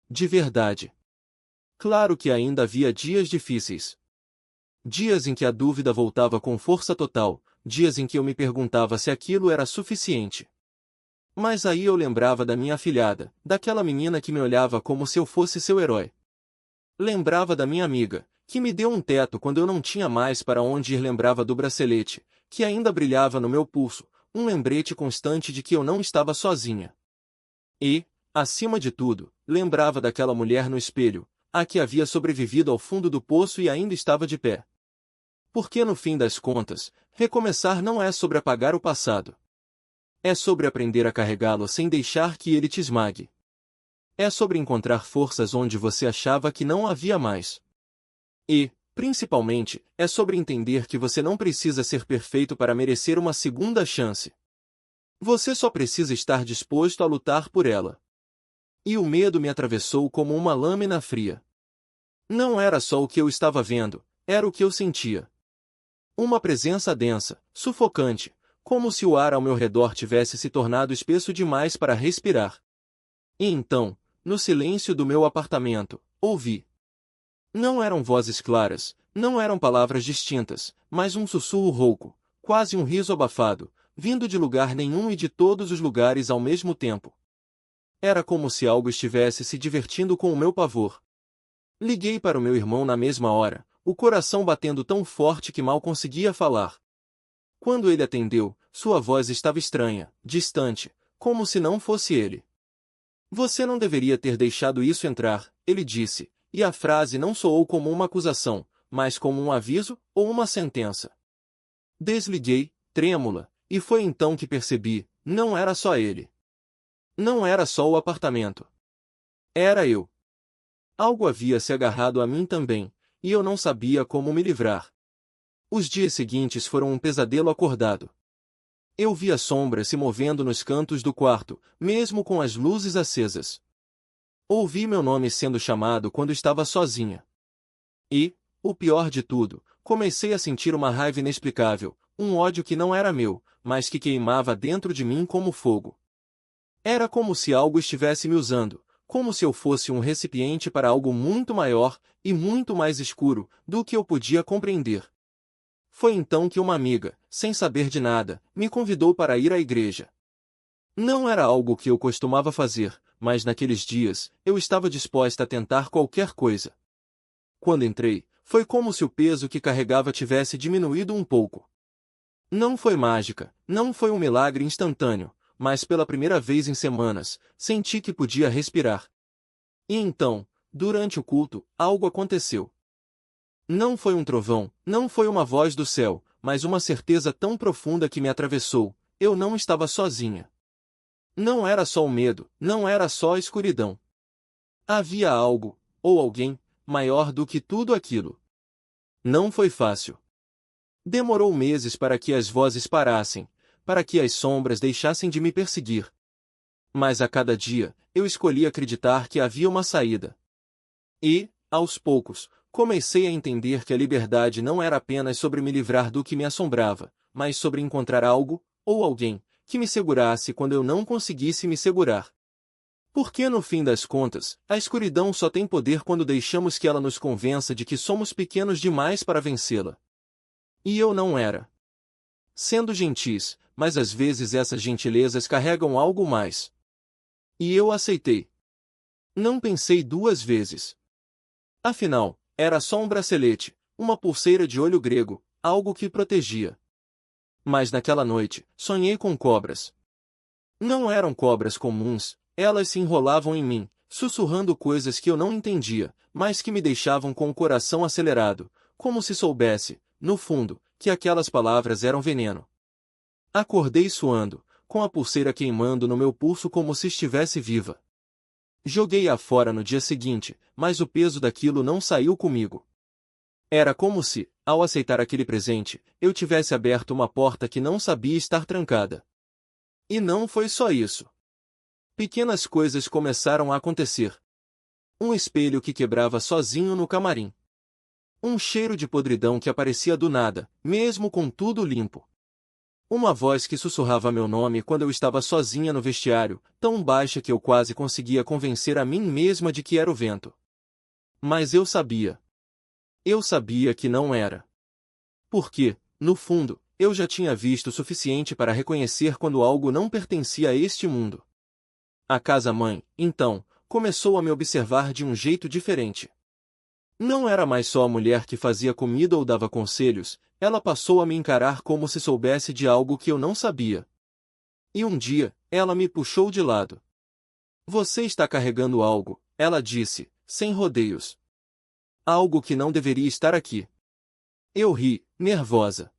De verdade. Claro que ainda havia dias difíceis. Dias em que a dúvida voltava com força total, dias em que eu me perguntava se aquilo era suficiente. Mas aí eu lembrava da minha afilhada, daquela menina que me olhava como se eu fosse seu herói. Lembrava da minha amiga, que me deu um teto quando eu não tinha mais para onde ir. Lembrava do bracelete, que ainda brilhava no meu pulso, um lembrete constante de que eu não estava sozinha. E, acima de tudo, lembrava daquela mulher no espelho, a que havia sobrevivido ao fundo do poço e ainda estava de pé. Porque no fim das contas, recomeçar não é sobre apagar o passado. É sobre aprender a carregá-lo sem deixar que ele te esmague. É sobre encontrar forças onde você achava que não havia mais. E, principalmente, é sobre entender que você não precisa ser perfeito para merecer uma segunda chance. Você só precisa estar disposto a lutar por ela. E o medo me atravessou como uma lâmina fria. Não era só o que eu estava vendo, era o que eu sentia. Uma presença densa, sufocante, como se o ar ao meu redor tivesse se tornado espesso demais para respirar. E então, no silêncio do meu apartamento, ouvi. Não eram vozes claras, não eram palavras distintas, mas um sussurro rouco, quase um riso abafado, vindo de lugar nenhum e de todos os lugares ao mesmo tempo. Era como se algo estivesse se divertindo com o meu pavor. Liguei para o meu irmão na mesma hora, o coração batendo tão forte que mal conseguia falar. Quando ele atendeu, sua voz estava estranha, distante, como se não fosse ele. Você não deveria ter deixado isso entrar, ele disse, e a frase não soou como uma acusação, mas como um aviso ou uma sentença. Desliguei, trêmula, e foi então que percebi, não era só ele. Não era só o apartamento. Era eu. Algo havia se agarrado a mim também, e eu não sabia como me livrar. Os dias seguintes foram um pesadelo acordado. Eu via sombras se movendo nos cantos do quarto, mesmo com as luzes acesas. Ouvi meu nome sendo chamado quando estava sozinha. E, o pior de tudo, comecei a sentir uma raiva inexplicável, um ódio que não era meu, mas que queimava dentro de mim como fogo. Era como se algo estivesse me usando, como se eu fosse um recipiente para algo muito maior e muito mais escuro do que eu podia compreender. Foi então que uma amiga, sem saber de nada, me convidou para ir à igreja. Não era algo que eu costumava fazer, mas naqueles dias, eu estava disposta a tentar qualquer coisa. Quando entrei, foi como se o peso que carregava tivesse diminuído um pouco. Não foi mágica, não foi um milagre instantâneo, mas pela primeira vez em semanas, senti que podia respirar. E então, durante o culto, algo aconteceu. Não foi um trovão, não foi uma voz do céu, mas uma certeza tão profunda que me atravessou, eu não estava sozinha. Não era só o medo, não era só a escuridão. Havia algo, ou alguém, maior do que tudo aquilo. Não foi fácil. Demorou meses para que as vozes parassem, para que as sombras deixassem de me perseguir. Mas a cada dia, eu escolhi acreditar que havia uma saída. E, aos poucos, comecei a entender que a liberdade não era apenas sobre me livrar do que me assombrava, mas sobre encontrar algo, ou alguém, que me segurasse quando eu não conseguisse me segurar. Porque no fim das contas, a escuridão só tem poder quando deixamos que ela nos convença de que somos pequenos demais para vencê-la. E eu não era. Sendo gentis, mas às vezes essas gentilezas carregam algo mais. E eu aceitei. Não pensei duas vezes. Afinal, era só um bracelete, uma pulseira de olho grego, algo que protegia. Mas naquela noite, sonhei com cobras. Não eram cobras comuns, elas se enrolavam em mim, sussurrando coisas que eu não entendia, mas que me deixavam com o coração acelerado, como se soubesse, no fundo, que aquelas palavras eram veneno. Acordei suando, com a pulseira queimando no meu pulso como se estivesse viva. Joguei-a fora no dia seguinte, mas o peso daquilo não saiu comigo. Era como se, ao aceitar aquele presente, eu tivesse aberto uma porta que não sabia estar trancada. E não foi só isso. Pequenas coisas começaram a acontecer. Um espelho que quebrava sozinho no camarim. Um cheiro de podridão que aparecia do nada, mesmo com tudo limpo. Uma voz que sussurrava meu nome quando eu estava sozinha no vestiário, tão baixa que eu quase conseguia convencer a mim mesma de que era o vento. Mas eu sabia. Eu sabia que não era. Porque, no fundo, eu já tinha visto o suficiente para reconhecer quando algo não pertencia a este mundo. A casa-mãe, então, começou a me observar de um jeito diferente. Não era mais só a mulher que fazia comida ou dava conselhos, ela passou a me encarar como se soubesse de algo que eu não sabia. E um dia, ela me puxou de lado. Você está carregando algo, ela disse, sem rodeios. Algo que não deveria estar aqui. Eu ri, nervosa.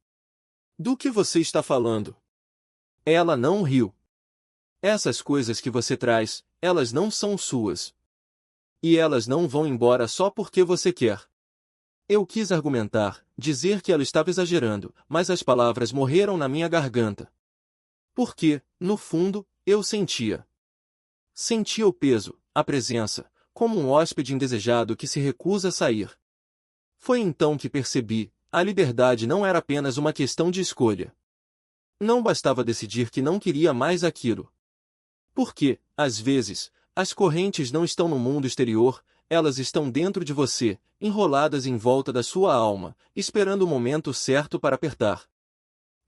Do que você está falando? Ela não riu. Essas coisas que você traz, elas não são suas. E elas não vão embora só porque você quer. Eu quis argumentar, dizer que ela estava exagerando, mas as palavras morreram na minha garganta. Porque, no fundo, eu sentia. Sentia o peso, a presença, como um hóspede indesejado que se recusa a sair. Foi então que percebi, a liberdade não era apenas uma questão de escolha. Não bastava decidir que não queria mais aquilo. Porque, às vezes, as correntes não estão no mundo exterior, elas estão dentro de você, enroladas em volta da sua alma, esperando o momento certo para apertar.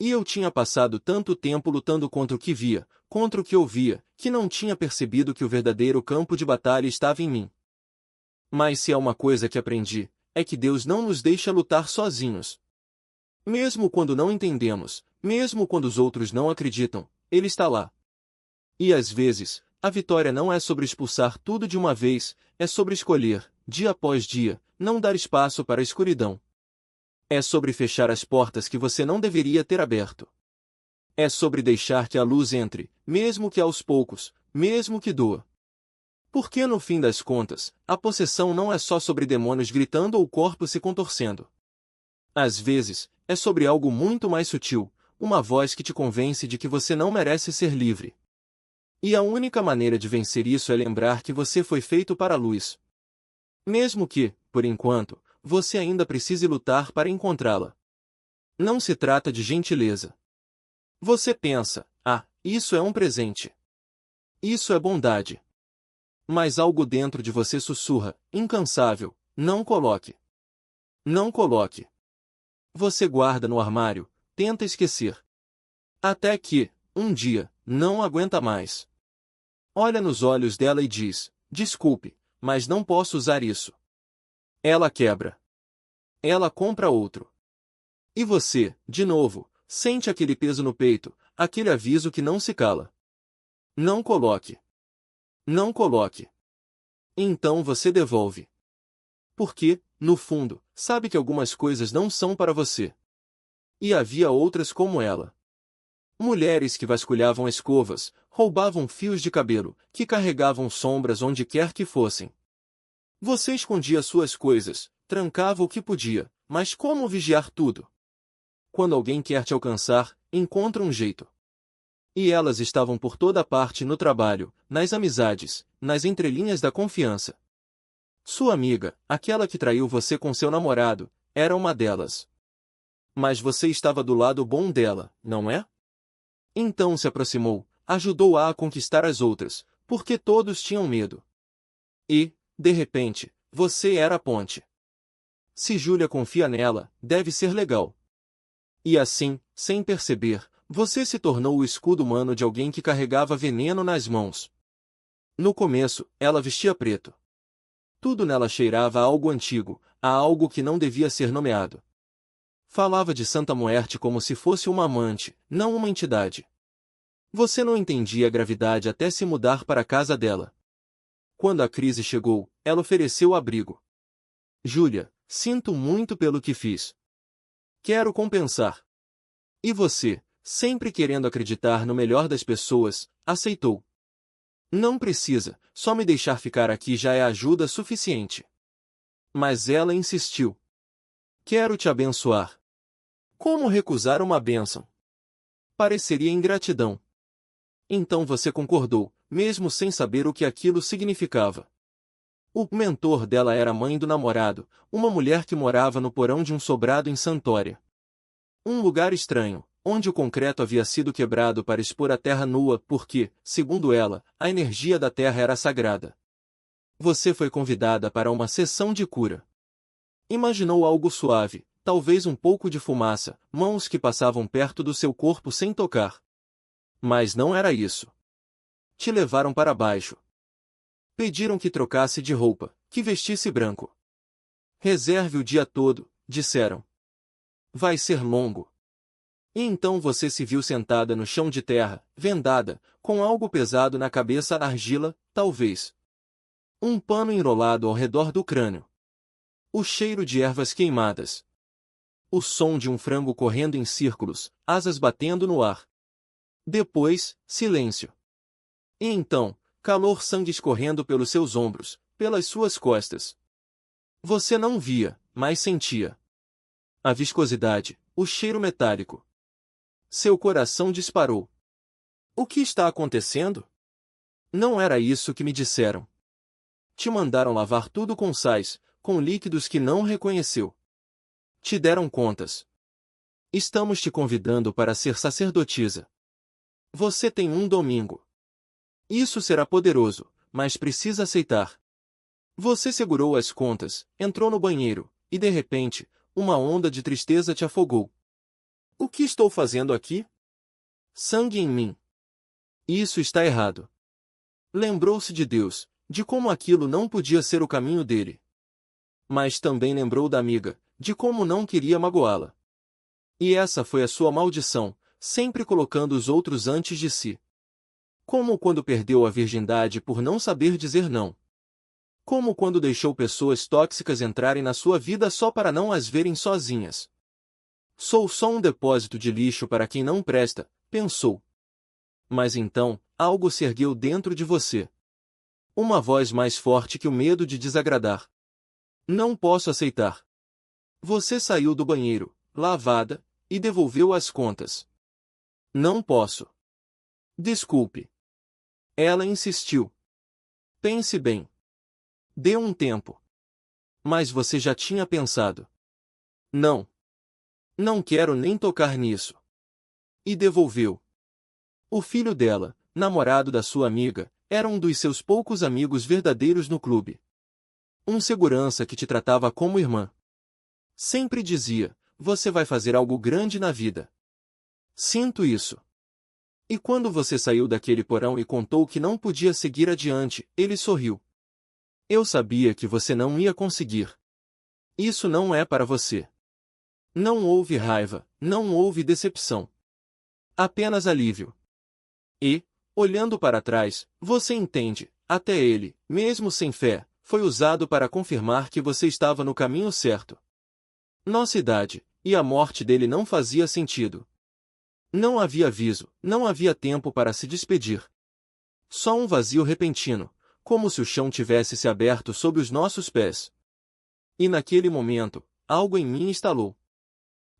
E eu tinha passado tanto tempo lutando contra o que via, contra o que ouvia, que não tinha percebido que o verdadeiro campo de batalha estava em mim. Mas se há uma coisa que aprendi, é que Deus não nos deixa lutar sozinhos. Mesmo quando não entendemos, mesmo quando os outros não acreditam, Ele está lá. E às vezes, a vitória não é sobre expulsar tudo de uma vez, é sobre escolher, dia após dia, não dar espaço para a escuridão. É sobre fechar as portas que você não deveria ter aberto. É sobre deixar que a luz entre, mesmo que aos poucos, mesmo que doa. Porque no fim das contas, a possessão não é só sobre demônios gritando ou corpos se contorcendo. Às vezes, é sobre algo muito mais sutil, uma voz que te convence de que você não merece ser livre. E a única maneira de vencer isso é lembrar que você foi feito para a luz. Mesmo que, por enquanto, você ainda precise lutar para encontrá-la. Não se trata de gentileza. Você pensa, isso é um presente. Isso é bondade. Mas algo dentro de você sussurra, incansável, não coloque. Não coloque. Você guarda no armário, tenta esquecer. Até que, um dia, não aguenta mais. Olha nos olhos dela e diz, desculpe, mas não posso usar isso. Ela quebra. Ela compra outro. E você, de novo, sente aquele peso no peito, aquele aviso que não se cala. Não coloque. Não coloque. Então você devolve. Porque, no fundo, sabe que algumas coisas não são para você. E havia outras como ela. Mulheres que vasculhavam escovas, roubavam fios de cabelo, que carregavam sombras onde quer que fossem. Você escondia suas coisas, trancava o que podia, mas como vigiar tudo? Quando alguém quer te alcançar, encontra um jeito. E elas estavam por toda parte no trabalho, nas amizades, nas entrelinhas da confiança. Sua amiga, aquela que traiu você com seu namorado, era uma delas. Mas você estava do lado bom dela, não é? Então se aproximou, ajudou-a a conquistar as outras, porque todos tinham medo. E, de repente, você era a ponte. Se Júlia confia nela, deve ser legal. E assim, sem perceber, você se tornou o escudo humano de alguém que carregava veneno nas mãos. No começo, ela vestia preto. Tudo nela cheirava a algo antigo, a algo que não devia ser nomeado. Falava de Santa Muerte como se fosse uma amante, não uma entidade. Você não entendia a gravidade até se mudar para a casa dela. Quando a crise chegou, ela ofereceu abrigo. Júlia, sinto muito pelo que fiz. Quero compensar. E você, sempre querendo acreditar no melhor das pessoas, aceitou. Não precisa, só me deixar ficar aqui já é ajuda suficiente. Mas ela insistiu. Quero te abençoar. Como recusar uma bênção? Pareceria ingratidão. Então você concordou, mesmo sem saber o que aquilo significava. O mentor dela era a mãe do namorado, uma mulher que morava no porão de um sobrado em Santória. Um lugar estranho, onde o concreto havia sido quebrado para expor a terra nua porque, segundo ela, a energia da terra era sagrada. Você foi convidada para uma sessão de cura. Imaginou algo suave, talvez um pouco de fumaça, mãos que passavam perto do seu corpo sem tocar. Mas não era isso. Te levaram para baixo. Pediram que trocasse de roupa, que vestisse branco. Reserve o dia todo, disseram. Vai ser longo. E então você se viu sentada no chão de terra, vendada, com algo pesado na cabeça, argila, talvez. Um pano enrolado ao redor do crânio. O cheiro de ervas queimadas. O som de um frango correndo em círculos, asas batendo no ar. Depois, silêncio. E então, calor, sangue escorrendo pelos seus ombros, pelas suas costas. Você não via, mas sentia. A viscosidade, o cheiro metálico. Seu coração disparou. O que está acontecendo? Não era isso que me disseram. Te mandaram lavar tudo com sais, com líquidos que não reconheceu. Te deram contas. Estamos te convidando para ser sacerdotisa. Você tem um domingo. Isso será poderoso, mas precisa aceitar. Você segurou as contas, entrou no banheiro, e de repente, uma onda de tristeza te afogou. O que estou fazendo aqui? Sangue em mim. Isso está errado. Lembrou-se de Deus, de como aquilo não podia ser o caminho dele. Mas também lembrou da amiga, de como não queria magoá-la. E essa foi a sua maldição, sempre colocando os outros antes de si. Como quando perdeu a virgindade por não saber dizer não. Como quando deixou pessoas tóxicas entrarem na sua vida só para não as verem sozinhas. Sou só um depósito de lixo para quem não presta, pensou. Mas então, algo se ergueu dentro de você. Uma voz mais forte que o medo de desagradar. Não posso aceitar. Você saiu do banheiro, lavada, e devolveu as contas. Não posso. Desculpe. Ela insistiu. Pense bem. Dê um tempo. Mas você já tinha pensado. Não. Não quero nem tocar nisso. E devolveu. O filho dela, namorado da sua amiga, era um dos seus poucos amigos verdadeiros no clube. Um segurança que te tratava como irmã. Sempre dizia, você vai fazer algo grande na vida. Sinto isso. E quando você saiu daquele porão e contou que não podia seguir adiante, ele sorriu. Eu sabia que você não ia conseguir. Isso não é para você. Não houve raiva, não houve decepção. Apenas alívio. E, olhando para trás, você entende, até ele, mesmo sem fé, foi usado para confirmar que você estava no caminho certo. Nossa idade, e a morte dele não fazia sentido. Não havia aviso, não havia tempo para se despedir. Só um vazio repentino, como se o chão tivesse se aberto sob os nossos pés. E naquele momento, algo em mim estalou.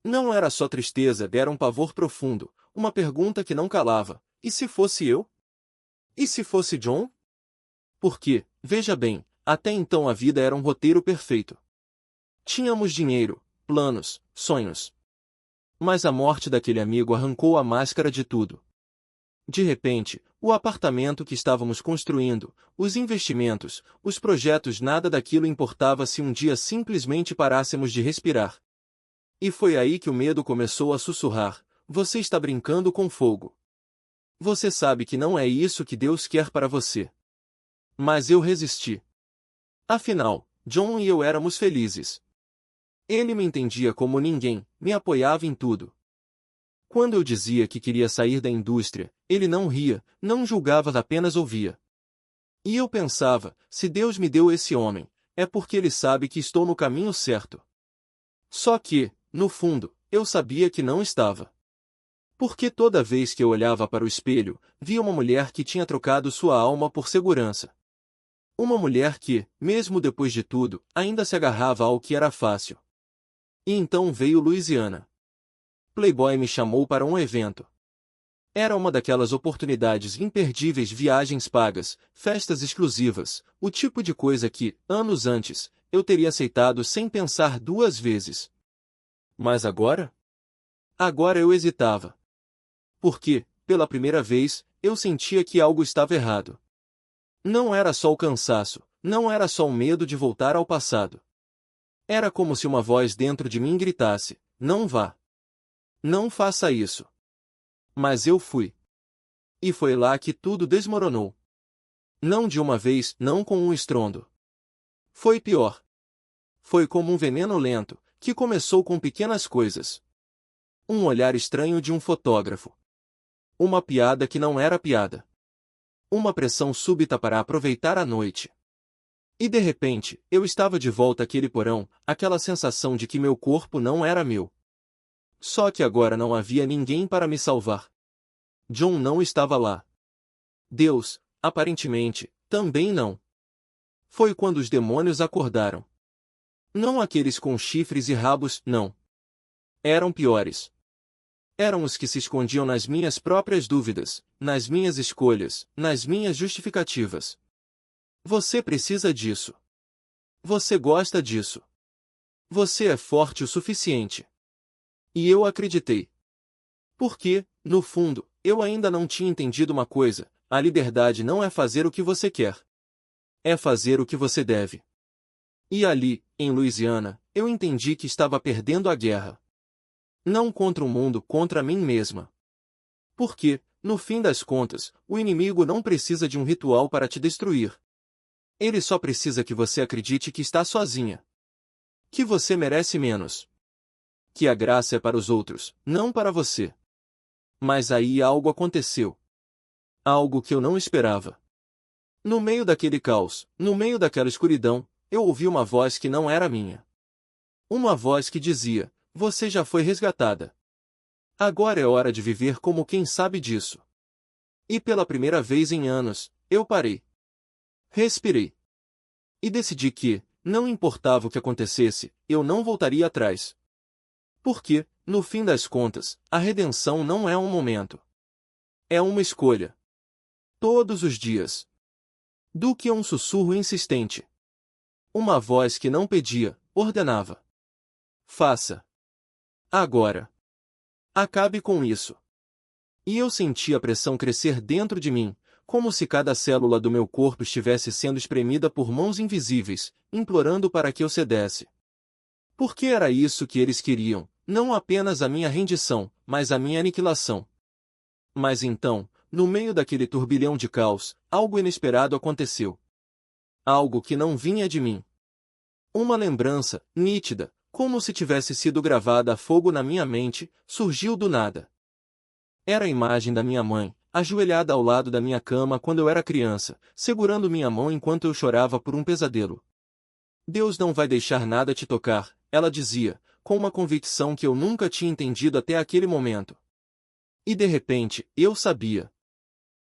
Não era só tristeza, era um pavor profundo, uma pergunta que não calava. E se fosse eu? E se fosse John? Porque, veja bem, até então a vida era um roteiro perfeito. Tínhamos dinheiro, planos, sonhos. Mas a morte daquele amigo arrancou a máscara de tudo. De repente, o apartamento que estávamos construindo, os investimentos, os projetos, nada daquilo importava se um dia simplesmente parássemos de respirar. E foi aí que o medo começou a sussurrar, você está brincando com fogo. Você sabe que não é isso que Deus quer para você. Mas eu resisti. Afinal, John e eu éramos felizes. Ele me entendia como ninguém, me apoiava em tudo. Quando eu dizia que queria sair da indústria, ele não ria, não julgava, apenas ouvia. E eu pensava, se Deus me deu esse homem, é porque ele sabe que estou no caminho certo. Só que, no fundo, eu sabia que não estava. Porque toda vez que eu olhava para o espelho, via uma mulher que tinha trocado sua alma por segurança. Uma mulher que, mesmo depois de tudo, ainda se agarrava ao que era fácil. E então veio Louisiana. Playboy me chamou para um evento. Era uma daquelas oportunidades imperdíveis, viagens pagas, festas exclusivas, o tipo de coisa que, anos antes, eu teria aceitado sem pensar duas vezes. Mas agora? Agora eu hesitava. Porque, pela primeira vez, eu sentia que algo estava errado. Não era só o cansaço, não era só o medo de voltar ao passado. Era como se uma voz dentro de mim gritasse, não vá. Não faça isso. Mas eu fui. E foi lá que tudo desmoronou. Não de uma vez, não com um estrondo. Foi pior. Foi como um veneno lento, que começou com pequenas coisas. Um olhar estranho de um fotógrafo. Uma piada que não era piada. Uma pressão súbita para aproveitar a noite. E de repente, eu estava de volta àquele porão, aquela sensação de que meu corpo não era meu. Só que agora não havia ninguém para me salvar. John não estava lá. Deus, aparentemente, também não. Foi quando os demônios acordaram. Não aqueles com chifres e rabos, não. Eram piores. Eram os que se escondiam nas minhas próprias dúvidas, nas minhas escolhas, nas minhas justificativas. Você precisa disso. Você gosta disso. Você é forte o suficiente. E eu acreditei. Porque, no fundo, eu ainda não tinha entendido uma coisa: a liberdade não é fazer o que você quer. É fazer o que você deve. E ali, em Louisiana, eu entendi que estava perdendo a guerra. Não contra o mundo, contra mim mesma. Porque, no fim das contas, o inimigo não precisa de um ritual para te destruir. Ele só precisa que você acredite que está sozinha. Que você merece menos. Que a graça é para os outros, não para você. Mas aí algo aconteceu. Algo que eu não esperava. No meio daquele caos, no meio daquela escuridão, eu ouvi uma voz que não era minha. Uma voz que dizia: você já foi resgatada. Agora é hora de viver como quem sabe disso. E pela primeira vez em anos, eu parei. Respirei. E decidi que, não importava o que acontecesse, eu não voltaria atrás. Porque, no fim das contas, a redenção não é um momento. É uma escolha. Todos os dias. Do que um sussurro insistente. Uma voz que não pedia, ordenava. Faça. Agora. Acabe com isso. E eu senti a pressão crescer dentro de mim, como se cada célula do meu corpo estivesse sendo espremida por mãos invisíveis, implorando para que eu cedesse. Porque era isso que eles queriam, não apenas a minha rendição, mas a minha aniquilação. Mas então, no meio daquele turbilhão de caos, algo inesperado aconteceu. Algo que não vinha de mim. Uma lembrança, nítida, como se tivesse sido gravada a fogo na minha mente, surgiu do nada. Era a imagem da minha mãe, ajoelhada ao lado da minha cama quando eu era criança, segurando minha mão enquanto eu chorava por um pesadelo. Deus não vai deixar nada te tocar, ela dizia, com uma convicção que eu nunca tinha entendido até aquele momento. E de repente, eu sabia.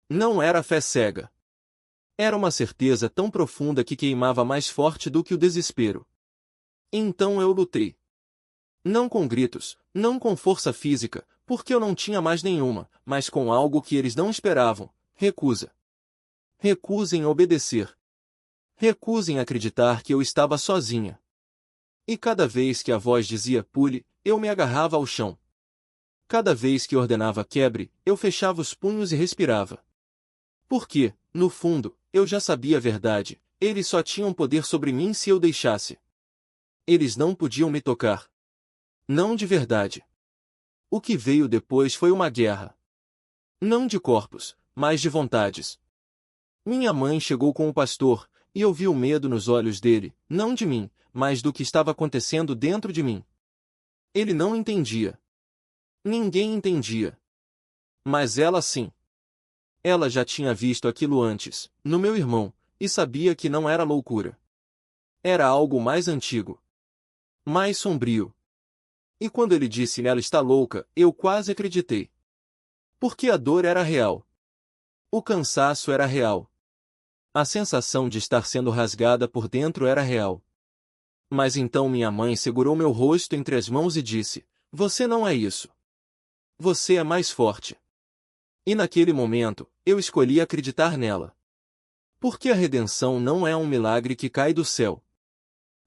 Não era fé cega. Era uma certeza tão profunda que queimava mais forte do que o desespero. Então eu lutei. Não com gritos, não com força física, porque eu não tinha mais nenhuma, mas com algo que eles não esperavam: recusa. Recusem obedecer. Recusem acreditar que eu estava sozinha. E cada vez que a voz dizia pule, eu me agarrava ao chão. Cada vez que ordenava quebre, eu fechava os punhos e respirava. Porque, no fundo, eu já sabia a verdade, eles só tinham poder sobre mim se eu deixasse. Eles não podiam me tocar. Não de verdade. O que veio depois foi uma guerra. Não de corpos, mas de vontades. Minha mãe chegou com o pastor, e eu vi o medo nos olhos dele, não de mim, mas do que estava acontecendo dentro de mim. Ele não entendia. Ninguém entendia. Mas ela sim. Ela já tinha visto aquilo antes, no meu irmão, e sabia que não era loucura. Era algo mais antigo. Mais sombrio. E quando ele disse ela está louca, eu quase acreditei. Porque a dor era real. O cansaço era real. A sensação de estar sendo rasgada por dentro era real. Mas então minha mãe segurou meu rosto entre as mãos e disse: você não é isso. Você é mais forte. E naquele momento, eu escolhi acreditar nela. Porque a redenção não é um milagre que cai do céu.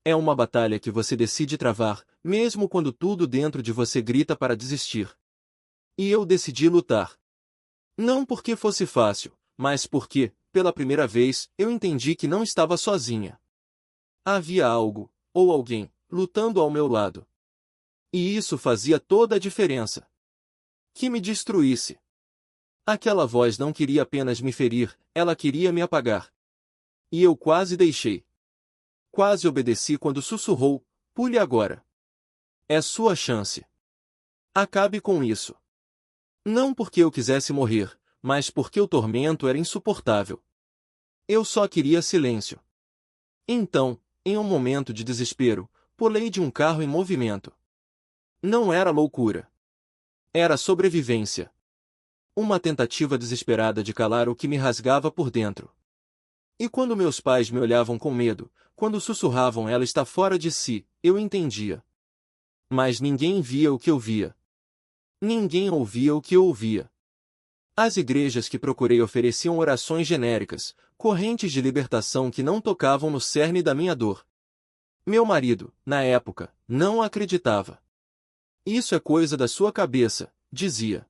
É uma batalha que você decide travar, mesmo quando tudo dentro de você grita para desistir. E eu decidi lutar. Não porque fosse fácil, mas porque, pela primeira vez, eu entendi que não estava sozinha. Havia algo, ou alguém, lutando ao meu lado. E isso fazia toda a diferença. Que me destruísse. Aquela voz não queria apenas me ferir, ela queria me apagar. E eu quase deixei. Quase obedeci quando sussurrou: pule agora. É sua chance. Acabe com isso. Não porque eu quisesse morrer, mas porque o tormento era insuportável. Eu só queria silêncio. Então, em um momento de desespero, pulei de um carro em movimento. Não era loucura. Era sobrevivência. Uma tentativa desesperada de calar o que me rasgava por dentro. E quando meus pais me olhavam com medo, quando sussurravam ela está fora de si, eu entendia. Mas ninguém via o que eu via. Ninguém ouvia o que eu ouvia. As igrejas que procurei ofereciam orações genéricas, correntes de libertação que não tocavam no cerne da minha dor. Meu marido, na época, não acreditava. Isso é coisa da sua cabeça, dizia.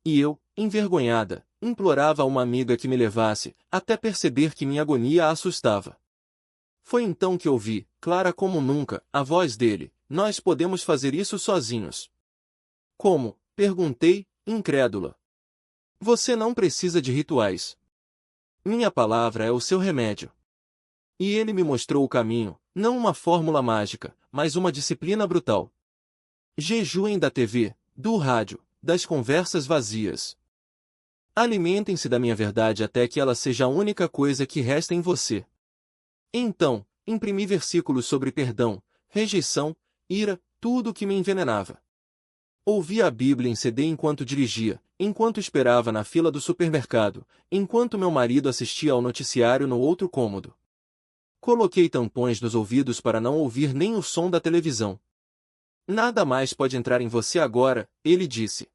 E eu, envergonhada, implorava a uma amiga que me levasse, até perceber que minha agonia a assustava. Foi então que ouvi, clara como nunca, a voz dele: nós podemos fazer isso sozinhos. Como? Perguntei, incrédula. Você não precisa de rituais. Minha palavra é o seu remédio. E ele me mostrou o caminho, não uma fórmula mágica, mas uma disciplina brutal. Jejuem da TV, do rádio, das conversas vazias. Alimentem-se da minha verdade até que ela seja a única coisa que resta em você. Então, imprimi versículos sobre perdão, rejeição, ira, tudo o que me envenenava. Ouvi a Bíblia em CD enquanto dirigia, enquanto esperava na fila do supermercado, enquanto meu marido assistia ao noticiário no outro cômodo. Coloquei tampões nos ouvidos para não ouvir nem o som da televisão. Nada mais pode entrar em você agora, ele disse.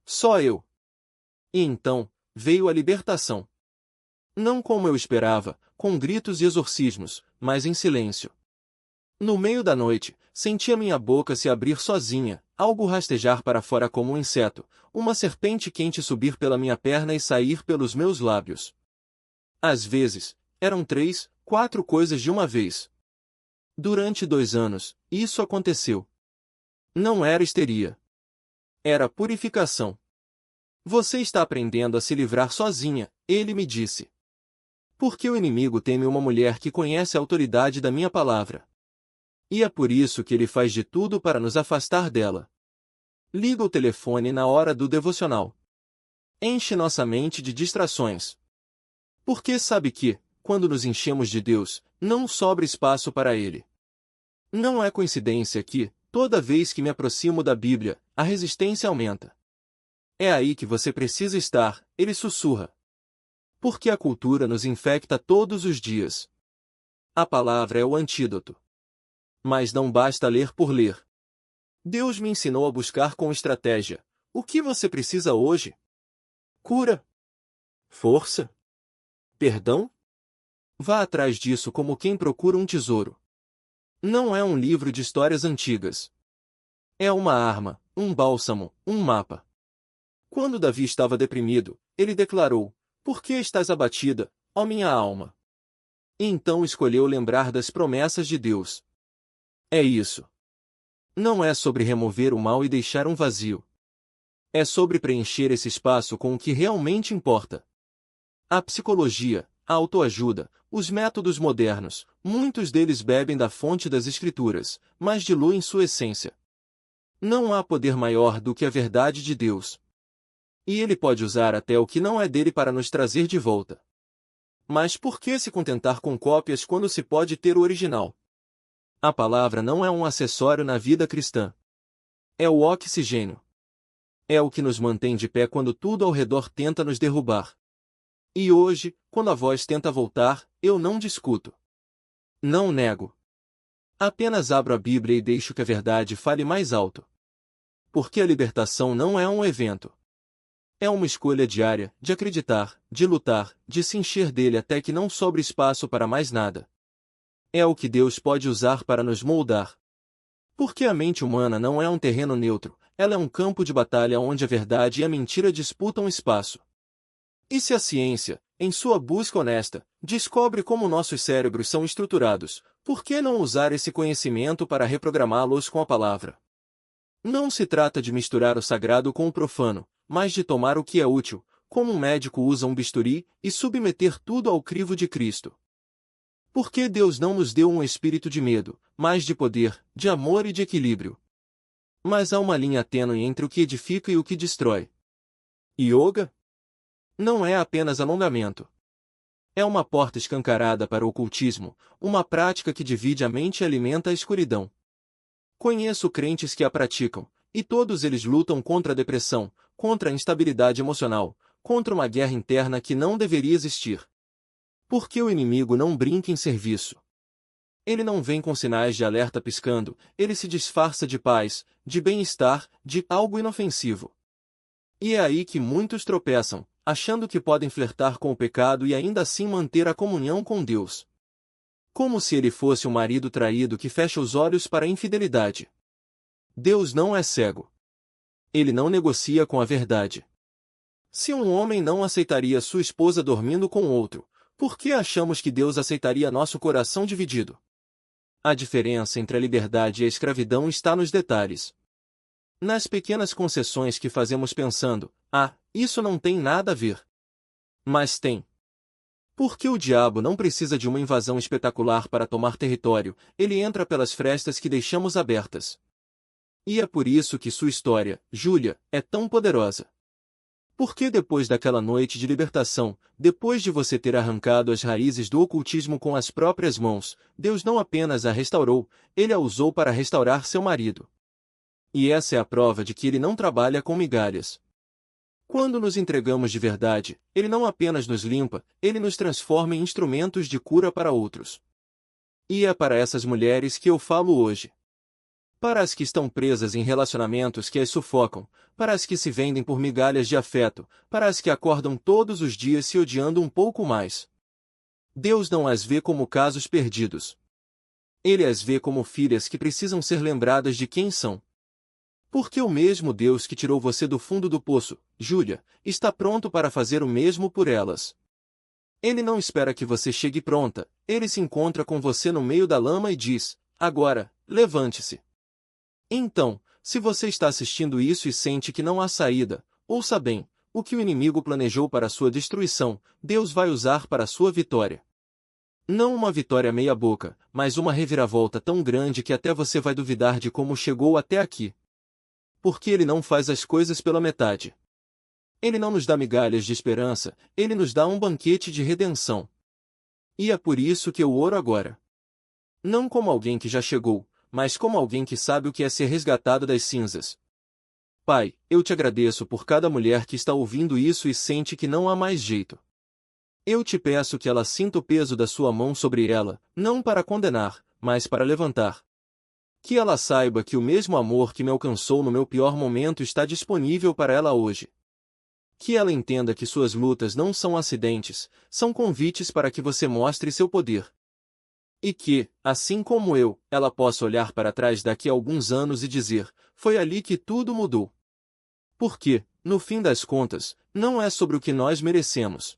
Só eu. E então, veio a libertação. Não como eu esperava, com gritos e exorcismos, mas em silêncio. No meio da noite, sentia minha boca se abrir sozinha, algo rastejar para fora como um inseto, uma serpente quente subir pela minha perna e sair pelos meus lábios. Às vezes, eram 3, 4 coisas de uma vez. Durante 2 anos, isso aconteceu. Não era histeria. Era purificação. Você está aprendendo a se livrar sozinha, ele me disse. Porque o inimigo teme uma mulher que conhece a autoridade da minha palavra. E é por isso que ele faz de tudo para nos afastar dela. Liga o telefone na hora do devocional. Enche nossa mente de distrações. Porque sabe que, quando nos enchemos de Deus, não sobra espaço para Ele. Não é coincidência que, toda vez que me aproximo da Bíblia, a resistência aumenta. É aí que você precisa estar, ele sussurra. Porque a cultura nos infecta todos os dias. A palavra é o antídoto. Mas não basta ler por ler. Deus me ensinou a buscar com estratégia. O que você precisa hoje? Cura? Força? Perdão? Vá atrás disso como quem procura um tesouro. Não é um livro de histórias antigas. É uma arma, um bálsamo, um mapa. Quando Davi estava deprimido, ele declarou: Por que estás abatida, ó minha alma? E então escolheu lembrar das promessas de Deus. É isso. Não é sobre remover o mal e deixar um vazio. É sobre preencher esse espaço com o que realmente importa. A psicologia, a autoajuda, os métodos modernos, muitos deles bebem da fonte das Escrituras, mas diluem sua essência. Não há poder maior do que a verdade de Deus. E ele pode usar até o que não é dele para nos trazer de volta. Mas por que se contentar com cópias quando se pode ter o original? A palavra não é um acessório na vida cristã. É o oxigênio. É o que nos mantém de pé quando tudo ao redor tenta nos derrubar. E hoje, quando a voz tenta voltar, eu não discuto. Não nego. Apenas abro a Bíblia e deixo que a verdade fale mais alto. Porque a libertação não é um evento. É uma escolha diária, de acreditar, de lutar, de se encher dele até que não sobre espaço para mais nada. É o que Deus pode usar para nos moldar. Porque a mente humana não é um terreno neutro, ela é um campo de batalha onde a verdade e a mentira disputam espaço. E se a ciência, em sua busca honesta, descobre como nossos cérebros são estruturados, por que não usar esse conhecimento para reprogramá-los com a palavra? Não se trata de misturar o sagrado com o profano, mas de tomar o que é útil, como um médico usa um bisturi, e submeter tudo ao crivo de Cristo. Porque Deus não nos deu um espírito de medo, mas de poder, de amor e de equilíbrio. Mas há uma linha tênue entre o que edifica e o que destrói. Yoga? Não é apenas alongamento. É uma porta escancarada para o ocultismo, uma prática que divide a mente e alimenta a escuridão. Conheço crentes que a praticam, e todos eles lutam contra a depressão, contra a instabilidade emocional, contra uma guerra interna que não deveria existir. Porque o inimigo não brinca em serviço. Ele não vem com sinais de alerta piscando, ele se disfarça de paz, de bem-estar, de algo inofensivo. E é aí que muitos tropeçam, achando que podem flertar com o pecado e ainda assim manter a comunhão com Deus. Como se ele fosse um marido traído que fecha os olhos para a infidelidade. Deus não é cego. Ele não negocia com a verdade. Se um homem não aceitaria sua esposa dormindo com outro, por que achamos que Deus aceitaria nosso coração dividido? A diferença entre a liberdade e a escravidão está nos detalhes. Nas pequenas concessões que fazemos pensando, isso não tem nada a ver. Mas tem. Porque o diabo não precisa de uma invasão espetacular para tomar território, ele entra pelas frestas que deixamos abertas. E é por isso que sua história, Júlia, é tão poderosa. Porque depois daquela noite de libertação, depois de você ter arrancado as raízes do ocultismo com as próprias mãos, Deus não apenas a restaurou, ele a usou para restaurar seu marido. E essa é a prova de que ele não trabalha com migalhas. Quando nos entregamos de verdade, ele não apenas nos limpa, ele nos transforma em instrumentos de cura para outros. E é para essas mulheres que eu falo hoje. Para as que estão presas em relacionamentos que as sufocam, para as que se vendem por migalhas de afeto, para as que acordam todos os dias se odiando um pouco mais. Deus não as vê como casos perdidos. Ele as vê como filhas que precisam ser lembradas de quem são. Porque o mesmo Deus que tirou você do fundo do poço, Júlia, está pronto para fazer o mesmo por elas. Ele não espera que você chegue pronta, ele se encontra com você no meio da lama e diz, agora, levante-se. Então, se você está assistindo isso e sente que não há saída, ouça bem, o que o inimigo planejou para sua destruição, Deus vai usar para sua vitória. Não uma vitória meia-boca, mas uma reviravolta tão grande que até você vai duvidar de como chegou até aqui. Porque ele não faz as coisas pela metade. Ele não nos dá migalhas de esperança, ele nos dá um banquete de redenção. E é por isso que eu oro agora. Não como alguém que já chegou, mas como alguém que sabe o que é ser resgatado das cinzas. Pai, eu te agradeço por cada mulher que está ouvindo isso e sente que não há mais jeito. Eu te peço que ela sinta o peso da sua mão sobre ela, não para condenar, mas para levantar. Que ela saiba que o mesmo amor que me alcançou no meu pior momento está disponível para ela hoje. Que ela entenda que suas lutas não são acidentes, são convites para que você mostre seu poder. E que, assim como eu, ela possa olhar para trás daqui a alguns anos e dizer, foi ali que tudo mudou. Porque, no fim das contas, não é sobre o que nós merecemos.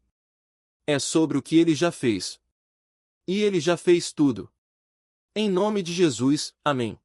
É sobre o que ele já fez. E ele já fez tudo. Em nome de Jesus, amém.